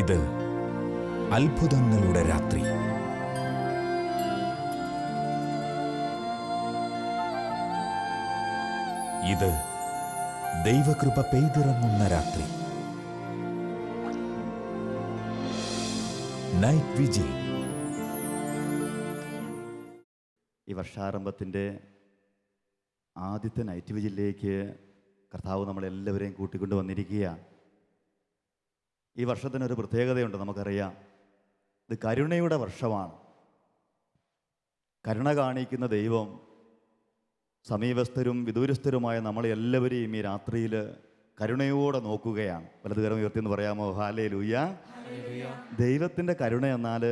ഇത് അത്ഭുതങ്ങളുടെ രാത്രി. ഇത് ദൈവകൃപ പെയ്തിറങ്ങുന്ന രാത്രി. Night vigil. ഈ വർഷാരംഭത്തിൻ്റെ ആദ്യത്തെ നൈറ്റ് വിജിലേക്ക് കർത്താവ് നമ്മളെല്ലാവരെയും കൂട്ടിക്കൊണ്ട് വന്നിരിക്കുകയാണ്. ഈ വർഷത്തിനൊരു പ്രത്യേകതയുണ്ട്, നമുക്കറിയാം. ഇത് കരുണയുടെ വർഷമാണ്. കരുണ കാണിക്കുന്ന ദൈവം സമീപസ്ഥരും വിദൂരസ്ഥരുമായ നമ്മളെല്ലാവരെയും ഈ രാത്രിയിൽ കരുണയോടെ നോക്കുകയാണ്. വലതുകരം ഉയർത്തി എന്ന് പറയാമോ? ഹല്ലേലൂയ. ദൈവത്തിൻ്റെ കരുണ എന്നാൽ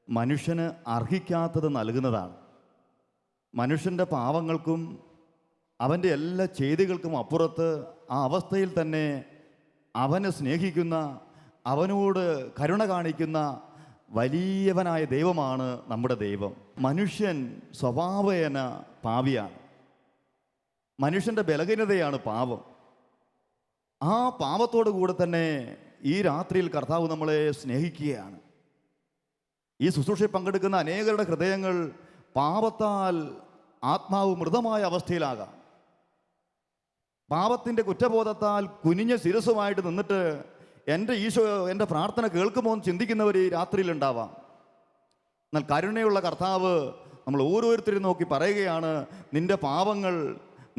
മനുഷ്യന് അർഹിക്കാത്തത് നൽകുന്നതാണ്. മനുഷ്യൻ്റെ പാവങ്ങൾക്കും അവൻ്റെ എല്ലാ ചെയ്തികൾക്കും അപ്പുറത്ത് ആ അവസ്ഥയിൽ തന്നെ അവനെ സ്നേഹിക്കുന്ന, അവനോട് കരുണ കാണിക്കുന്ന വലിയവനായ ദൈവമാണ് നമ്മുടെ ദൈവം. മനുഷ്യൻ സ്വഭാവേന പാപിയാണ്. മനുഷ്യൻ്റെ ബലഹീനതയാണ് പാപം. ആ പാപത്തോടു കൂടെ തന്നെ ഈ രാത്രിയിൽ കർത്താവ് നമ്മളെ സ്നേഹിക്കുകയാണ്. ഈ ശുശ്രൂഷയിൽ പങ്കെടുക്കുന്ന അനേകരുടെ ഹൃദയങ്ങൾ പാപത്താൽ ആത്മാവ് മൃതമായ അവസ്ഥയിലാകാം. പാപത്തിൻ്റെ കുറ്റബോധത്താൽ കുനിഞ്ഞ ശിരസുമായിട്ട് നിന്നിട്ട് എൻ്റെ ഈശോ എൻ്റെ പ്രാർത്ഥന കേൾക്കുമോ എന്ന് ചിന്തിക്കുന്നവർ ഈ രാത്രിയിലുണ്ടാവാം. എന്നാൽ കരുണയുള്ള കർത്താവ് നമ്മൾ ഓരോരുത്തരും നോക്കി പറയുകയാണ്, നിൻ്റെ പാപങ്ങൾ,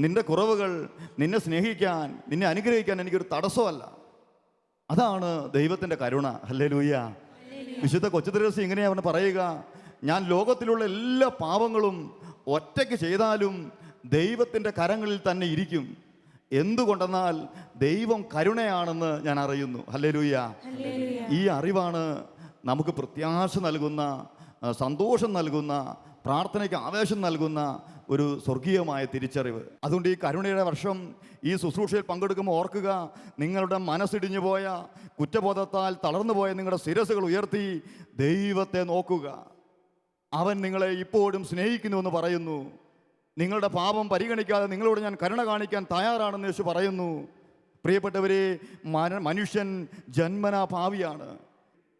നിൻ്റെ കുറവുകൾ, നിന്നെ സ്നേഹിക്കാൻ, നിന്നെ അനുഗ്രഹിക്കാൻ എനിക്കൊരു തടസ്സമല്ല. അതാണ് ദൈവത്തിൻ്റെ കരുണ. ഹല്ലേലൂയ. വിശുദ്ധ കൊച്ചുത്രേസ്യ ഇങ്ങനെയാണ് പറയുക, ഞാൻ ലോകത്തിലുള്ള എല്ലാ പാപങ്ങളും ഒറ്റയ്ക്ക് ചെയ്താലും ദൈവത്തിൻ്റെ കരങ്ങളിൽ തന്നെ ഇരിക്കും. എന്തുകൊണ്ടെന്നാൽ ദൈവം കരുണയാണെന്ന് ഞാൻ അറിയുന്നു. ഹല്ലേലൂയ. ഈ അറിവാണ് നമുക്ക് പ്രത്യാശ നൽകുന്ന, സന്തോഷം നൽകുന്ന, പ്രാർത്ഥനയ്ക്ക് ആവേശം നൽകുന്ന ഒരു സ്വർഗീയമായ തിരിച്ചറിവ്. അതുകൊണ്ട് ഈ കരുണയുടെ വർഷം ഈ ശുശ്രൂഷയിൽ പങ്കെടുക്കുമ്പോൾ ഓർക്കുക, നിങ്ങളുടെ മനസ്സിടിഞ്ഞു പോയ, കുറ്റബോധത്താൽ തളർന്നു പോയ നിങ്ങളുടെ ശിരസുകൾ ഉയർത്തി ദൈവത്തെ നോക്കുക. അവൻ നിങ്ങളെ ഇപ്പോഴും സ്നേഹിക്കുന്നുവെന്ന് പറയുന്നു. നിങ്ങളുടെ പാപം പരിഗണിക്കാതെ നിങ്ങളോട് ഞാൻ കരുണ കാണിക്കാൻ തയ്യാറാണെന്ന് യേശു പറയുന്നു. പ്രിയപ്പെട്ടവരെ, മനുഷ്യൻ ജന്മനാ പാപിയാണ്.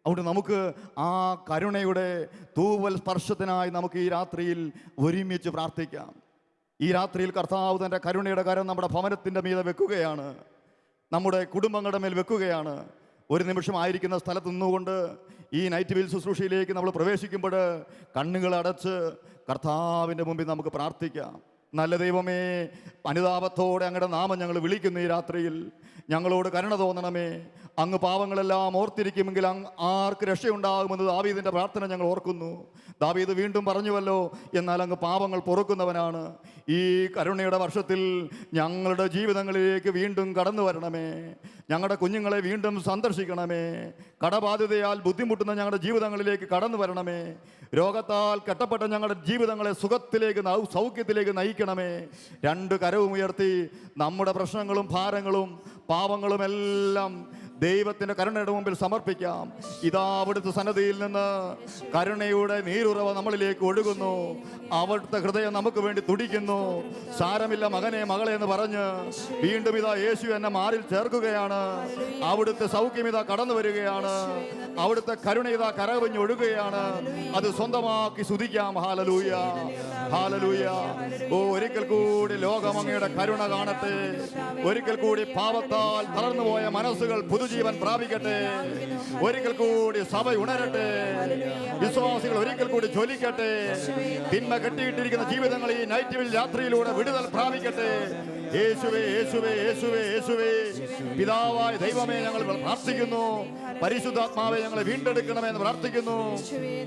അതുകൊണ്ട് നമുക്ക് ആ കരുണയുടെ തൂവൽ സ്പർശത്തിനായി നമുക്ക് ഈ രാത്രിയിൽ ഒരുമിച്ച് പ്രാർത്ഥിക്കാം. ഈ രാത്രിയിൽ കർത്താവ് തൻ്റെ കരുണയുടെ കരം നമ്മുടെ ഭവനത്തിൻ്റെ മീതെ വെക്കുകയാണ്, നമ്മുടെ കുടുംബങ്ങളുടെ മേൽ വെക്കുകയാണ്. ഒരു നിമിഷം ആയിരിക്കുന്ന സ്ഥലത്ത് നിന്നുകൊണ്ട് ഈ നൈറ്റ് വിൽ ശുശ്രൂഷയിലേക്ക് നമ്മൾ പ്രവേശിക്കുമ്പോൾ കണ്ണുകൾ അടച്ച് കർത്താവിൻ്റെ മുമ്പിൽ നമുക്ക് പ്രാർത്ഥിക്കാം. നല്ല ദൈവമേ, അനുതാപത്തോടെ അങ്ങയുടെ നാമം ഞങ്ങൾ വിളിക്കുന്നു. ഈ രാത്രിയിൽ ഞങ്ങളോട് കരുണ തോന്നണമേ. അങ്ങ് പാവങ്ങളെല്ലാം ഓർത്തിരിക്കുമെങ്കിൽ ആർക്ക് രക്ഷയുണ്ടാകുമെന്ന് ദാവീദിൻ്റെ പ്രാർത്ഥന ഞങ്ങൾ ഓർക്കുന്നു. ദാവീദ് വീണ്ടും പറഞ്ഞുവല്ലോ, എന്നാൽ അങ്ങ് പാവങ്ങൾ പൊറുക്കുന്നവനാണ്. ഈ കരുണയുടെ വർഷത്തിൽ ഞങ്ങളുടെ ജീവിതങ്ങളിലേക്ക് വീണ്ടും കടന്നു വരണമേ. ഞങ്ങളുടെ കുഞ്ഞുങ്ങളെ വീണ്ടും സന്ദർശിക്കണമേ. കടബാധ്യതയാൽ ബുദ്ധിമുട്ടുന്ന ഞങ്ങളുടെ ജീവിതങ്ങളിലേക്ക് കടന്നു വരണമേ. രോഗത്താൽ കെട്ടപ്പെട്ട ഞങ്ങളുടെ ജീവിതങ്ങളെ സുഖത്തിലേക്ക്, സൗഖ്യത്തിലേക്ക് നയിക്കണമേ. രണ്ട് കരവും ഉയർത്തി നമ്മുടെ പ്രശ്നങ്ങളും ഭാരങ്ങളും പാവങ്ങളും എല്ലാം ദൈവത്തിൻ്റെ കരുണയുടെ മുമ്പിൽ സമർപ്പിക്കാം. ഇതാ അവിടുത്തെ സന്നദ്ധിയിൽ നിന്ന് കരുണയുടെ നീരുറവ നമ്മളിലേക്ക് ഒഴുകുന്നു. അവിടുത്തെ ഹൃദയം നമുക്ക് വേണ്ടി തുടിക്കുന്നു. സാരമില്ല മകനെ, മകളെ എന്ന് പറഞ്ഞ് വീണ്ടും ഇതാ യേശു എന്നെ മാറിൽ ചേർക്കുകയാണ്. അവിടുത്തെ സൗഖ്യം ഇതാ കടന്നു വരികയാണ്. അവിടുത്തെ കരുണ ഇതാ കരകവിഞ്ഞ് ഒഴുകുകയാണ്. അത് സ്വന്തമാക്കി സ്തുതിക്കാം. Hallelujah, hallelujah. ഓ, ഒരിക്കൽ കൂടി ലോകം അങ്ങയുടെ കരുണ കാണട്ടെ. ഒരിക്കൽ കൂടി പാപത്താൽ തളർന്നുപോയ മനസ്സുകൾ പുതുജീവൻ പ്രാപിക്കട്ടെ. ഒരിക്കൽ കൂടി സഭ ഉണരട്ടെ. വിശ്വാസികൾ ഒരിക്കൽ കൂടി ജ്വലിക്കട്ടെ. തിന്മ കെട്ടിയിട്ടിരിക്കുന്ന ജീവിതങ്ങൾ ഈ നൈറ്റ് രാത്രിയിലൂടെ വിടുതൽ പ്രാപിക്കട്ടെ. യേശുവേ, യേശുവേ, യേശുവേ, യേശുവേ. പിതാവായ ദൈവമേ, ഞങ്ങൾ പ്രാർത്ഥിക്കുന്നു. പരിശുദ്ധാത്മാവെ, ഞങ്ങളെ വീണ്ടെടുക്കണമെന്ന് പ്രാർത്ഥിക്കുന്നു.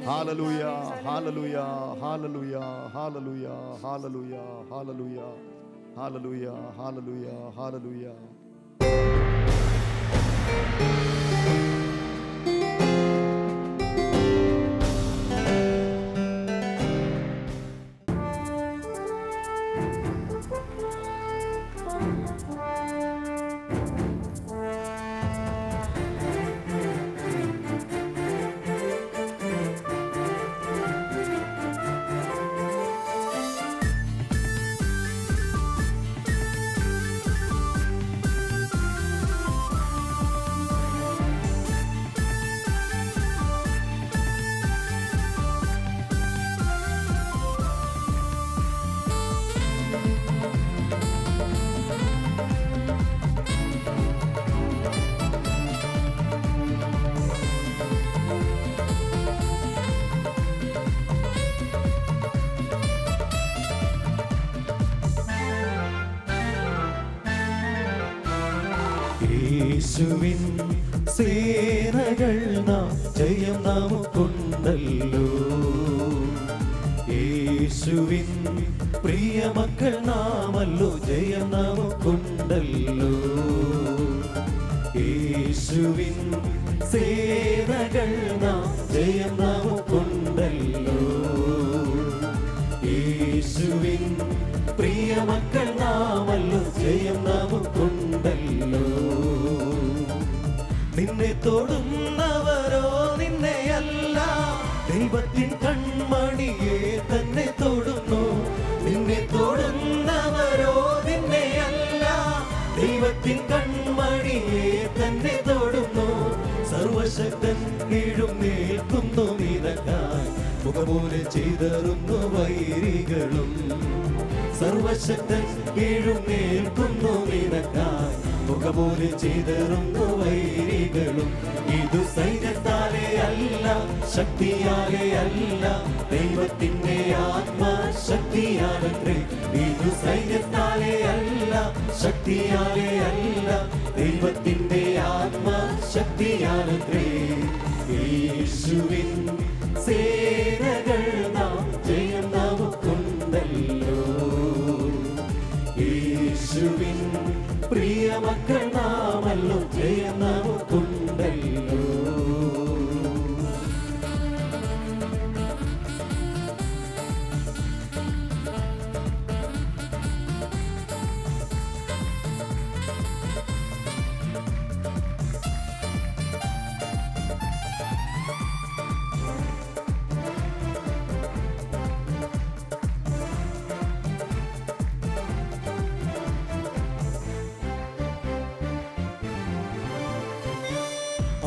Hallelujah, hallelujah, hallelujah, hallelujah, hallelujah, hallelujah, hallelujah, hallelujah, hallelujah. യേശുവിൻ സേനകൾ നാം ജയം നമുക്കുണ്ടല്ലോ. യേശുവിൻ പ്രിയ മക്കൾ നാമല്ലോ, ജയം നമുക്കുണ്ടല്ലോ. യേശുവിൻ സേനകൾ നാം ജയം നമുക്കുണ്ടല്ലോ. യേശുവിൻ പ്രിയ മക്കൾ നാമല്ലോ, ജയം നമുക്കുണ്ടല്ലോ. നിന്നെ തൊടുന്നവരോ നിന്നെയല്ല, ദൈവത്തിൻ കൺമണിയെ തന്നെ തൊടുന്നു. നിന്നെ തൊടുന്നവരോ നിന്നെയല്ല, ദൈവത്തിൻ കൺമണിയെ തന്നെ തൊടുന്നു. സർവശക്തൻ എഴുന്നേൽക്കുന്നു നിനക്കായി, മുഖപോലെ ചെയ്തറുന്നു വൈരികളും. സർവശക്തൻ എഴുന്നേൽക്കുന്നു നിനക്കായി, മുഖപോലെ ചെയ്തറുന്നു വൈരികളും. ഇതു സൈന്യത്താലെ അല്ല, ശക്തിയാലെ അല്ല, ദൈവത്തിന്റെ ആത്മശക്തിയാലത്രേ. ഇതു സൈന്യത്താലെ അല്ല, ശക്തിയാലെ അല്ല, ദൈവത്തിന്റെ ആത്മശക്തിയാലത്രേ. യേശുവിൻ സേനകൾ നാം ജയം നമുക്കുണ്ടല്ലോ. യേശുവിൻ പ്രിയ മക്കൾ നാമല്ലോ, ജയം നമുക്കുണ്ടല്ലോ.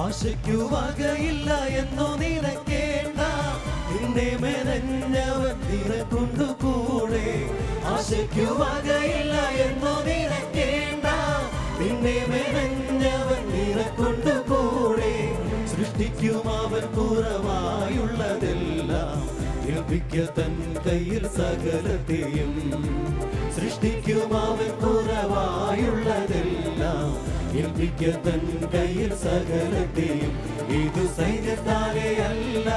ആശയ്ക്കു വകയില്ല എന്നോ നിനക്കേണ്ട, നിന്നെ മെനഞ്ഞവൻ നിനക്കൊണ്ടു കൂടെ. ആശയ്ക്കു വകയില്ല എന്നോ നിനക്കേണ്ട, നിന്നെ മെനഞ്ഞവൻ നിനക്കൊണ്ടു കൂടെ. സൃഷ്ടിക്കും അവൻ കുറവായുള്ളതെല്ലാം, ഏൽപ്പിക്ക തൻ കയ്യിൽ സകലത്തെയും. സൃഷ്ടിക്കും അവൻ കുറവായുള്ളതെല്ലാം, ഏൽപ്പിക്ക തൻ കയ്യിൽ സകലത്തെയും. ഇതു സൈന്യത്താലെ അല്ല,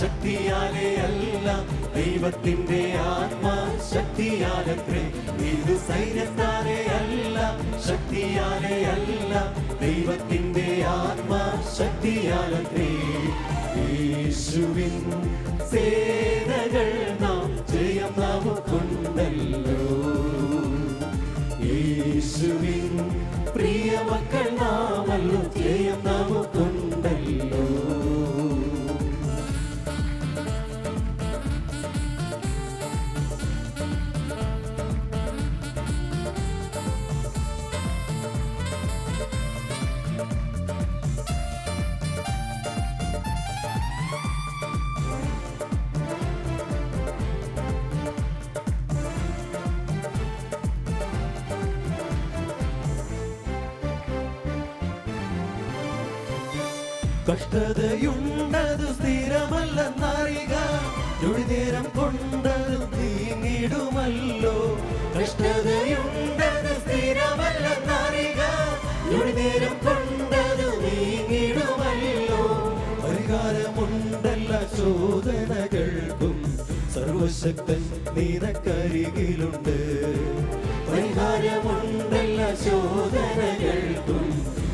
ശക്തിയാലെ അല്ല, ദൈവത്തിന്റെ ആത്മശക്തിയാലത്രേ. ഇതു സൈന്യത്താലെ അല്ല, ശക്തിയാലെ അല്ല, ദൈവത്തിന്റെ ആത്മശക്തിയാലത്രേ. യേശുവിൻ സേനകൾ നാം ജയം നമുക്കുണ്ടല്ലോ. യേശുവിൻ പ്രിയ മക്കൾ നാമല്ലോ, ജയം നമുക്കുണ്ടല്ലോ. കഷ്ടതയുണ്ടതു സ്ഥിരമല്ലെന്നറിക, തൊഴിനേരം കൊണ്ടതു നീങ്ങിടുമല്ലോ. കഷ്ടതയുണ്ടതു സ്ഥിരമല്ലെന്നറിക, തൊഴിനേരം കൊണ്ടതു നീങ്ങിടുമല്ലോ. പരിഹാരമുണ്ടല്ല ശോധനകൾക്കും, സർവശക്തൻ നിനക്കരികിലുണ്ട്. പരിഹാരമുണ്ടല്ല ശോധനകൾക്കും,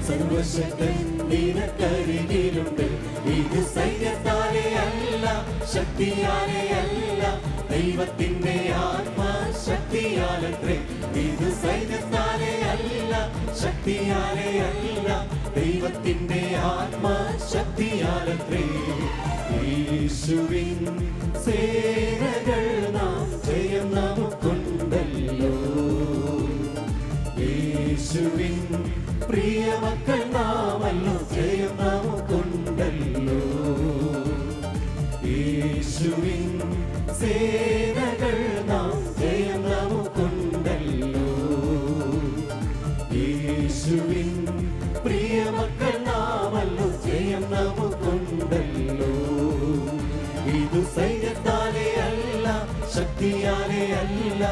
സർവശക്തൻ നിനക്കരികിലുണ്ട്. ഇത് സൈന്യത്താലെ അല്ല, ശക്തിയാലെ അല്ല, ദൈവത്തിന്റെ ആത്മശക്തിയാലത്രേ. ഇത് സൈന്യത്താലെ അല്ല, ശക്തിയാലെ അല്ല, ദൈവത്തിന്റെ ആത്മശക്തിയാലത്രേ. യേശുവിൻ സേനകൾ നാം ജയം നമുക്കുണ്ടല്ലോ. യേശുവിൻ പ്രിയ മക്കൾ നാമല്ലോ, ജയം നമുക്കുണ്ടല്ലോ. യേശുവിൻ സേനകൾ നാം ജയം നമുക്കുണ്ടല്ലോ. യേശുവിൻ പ്രിയ മക്കൾ നാമല്ലോ, ജയം നമുക്കുണ്ടല്ലോ. ഇതു സൈന്യത്താലെ അല്ല, ശക്തിയാലെ അല്ല,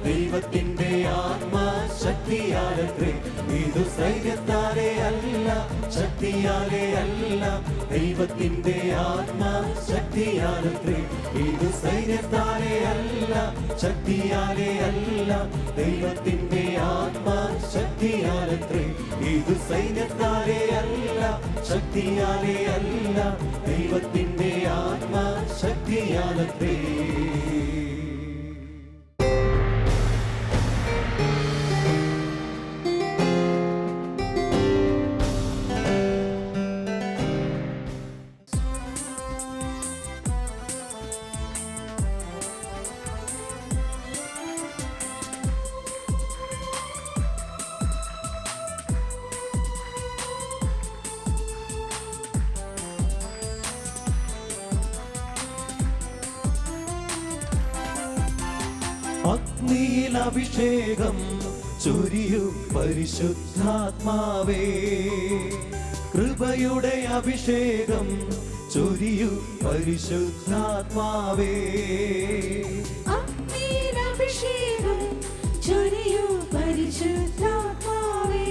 ദൈവത്തിന്റെ ആത്മശക്തിയാലത്രേ. ഇതു സൈന്യത്താലെ അല്ല, ശക്തിയാലേ അല്ല, ദൈവത്തിന്റെ ആത്മാ ശക്തിയാലത്രേ. ഇത് സൈന്യത്താലേ അല്ല, ശക്തിയാലേ അല്ല, ദൈവത്തിന്റെ ആത്മാ ശക്തിയാലത്രേ. ഇത് സൈന്യത്താലേ അല്ല, ശക്തിയാലേ അല്ല, ദൈവത്തിന്റെ ആത്മാ ശക്തിയാലത്രേ. അഗ്നിയിൽ അഭിഷേകം ചൊരിയൂ പരിശുദ്ധാത്മാവേ, കൃപയുടെ അഭിഷേകം ചൊരിയൂ പരിശുദ്ധാത്മാവേ. അഗ്നിയിൽ അഭിഷേകം ചൊരിയൂ പരിശുദ്ധാത്മാവേ,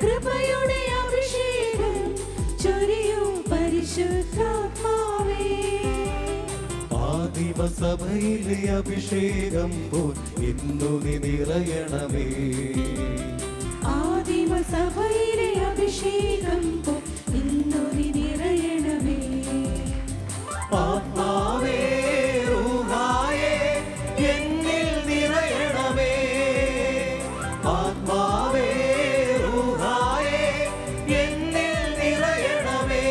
കൃപയുടെ അഭിഷേകം ചൊരിയൂ പരിശുദ്ധാത്മാവേ. ആദിമസഭയിലെ അഭിഷേകം പോൽ ഇന്നു നീ നിറയണമേ. ആദിമസഭയിലെ അഭിഷേകം പോൽ ഇന്നു നീ നിറയണമേ. ആത്മാവേ റൂഹായേ എന്നിൽ നിറയണമേ. ആത്മാവേ റൂഹായേ എന്നിൽ നിറയണമേ.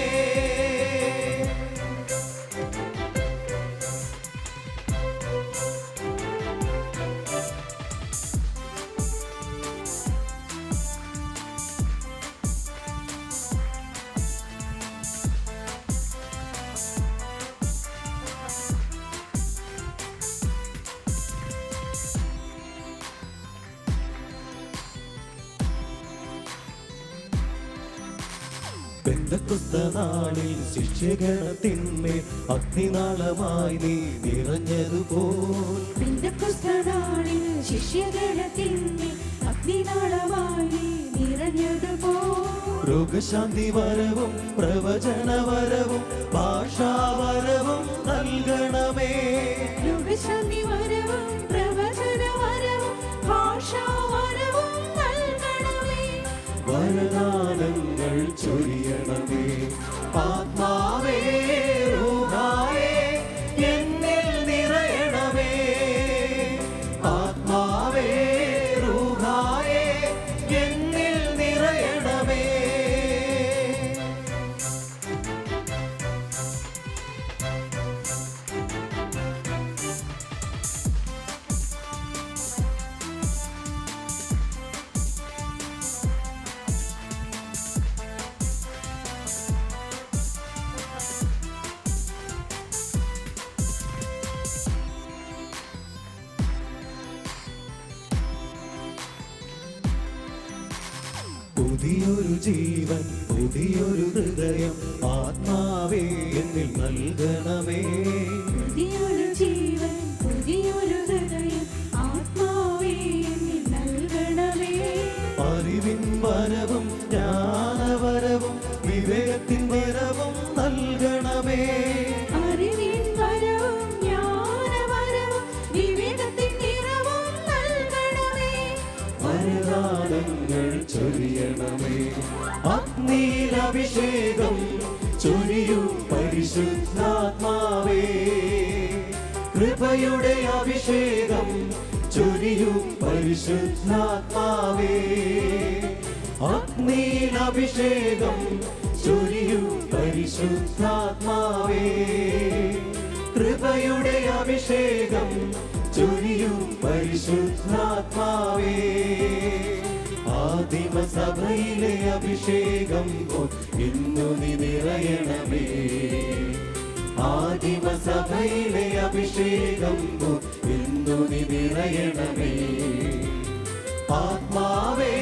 പെന്തക്കൊസ്തനാളിൽ ശിഷ്യഗണത്തിന്മേൽ അഗ്നിനാളമായി നീ നിറഞ്ഞതുപോൽ, പെന്തക്കൊസ്തനാളിൽ ശിഷ്യഗണത്തിന്മേൽ അഗ്നിനാളമായി നീ നിറഞ്ഞതുപോൽ, രോഗശാന്തി വരവും പ്രവചനവരവും ഭാഷാവരവും നൽകണമേ. രോഗശാന്തി വരവും പ്രവചനവരവും ഭാഷാവരവും നൽകണമേ. വരദാനങ്ങൾ ചൊരിയണമേ. ആത്മാവേ റൂഹായേ എന്നിൽ നിറയണമേ. ആത്മാവേ റൂഹായേ എന്നിൽ നിറയണമേ. പുതിയൊരു ജീവൻ പുതിയൊരു ഹൃദയം ആത്മാവേ എന്നിൽ നൽകണമേ. പുതിയൊരു ജീവൻ പുതിയൊരു ഹൃദയം ആത്മാവേ എന്നിൽ നൽകണമേ. അറിവിൻ വരവും ജ്ഞാനവരവും വിവേകത്തിൻ വരവും നൽകണമേ. അറിവിൻ വരവും ജ്ഞാനവരവും വിവേകത്തിൻ നിറവും നൽകണമേ. വരദാനങ്ങൾ ചൊരിയണമേ. അഗ്നിയിൽ അഭിഷേകം ചൊരിയൂ പരിശുദ്ധാത്മാവേ, കൃപയുടെ അഭിഷേകം ചൊരിയൂ പരിശുദ്ധാത്മാവേ. അഗ്നിയിൽ അഭിഷേകം ചൊരിയൂ പരിശുദ്ധാത്മാവേ, കൃപയുടെ അഭിഷേകം ചൊരിയൂ പരിശുദ്ധാത്മാവേ. ആദിമസഭയിലെ അഭിഷേകം പോൽ ഇന്നു നീ നിറയണമേ. ആദിമസഭയിലെ അഭിഷേകം പോൽ ഇന്നു നീ നിറയണമേ. ആത്മാവേ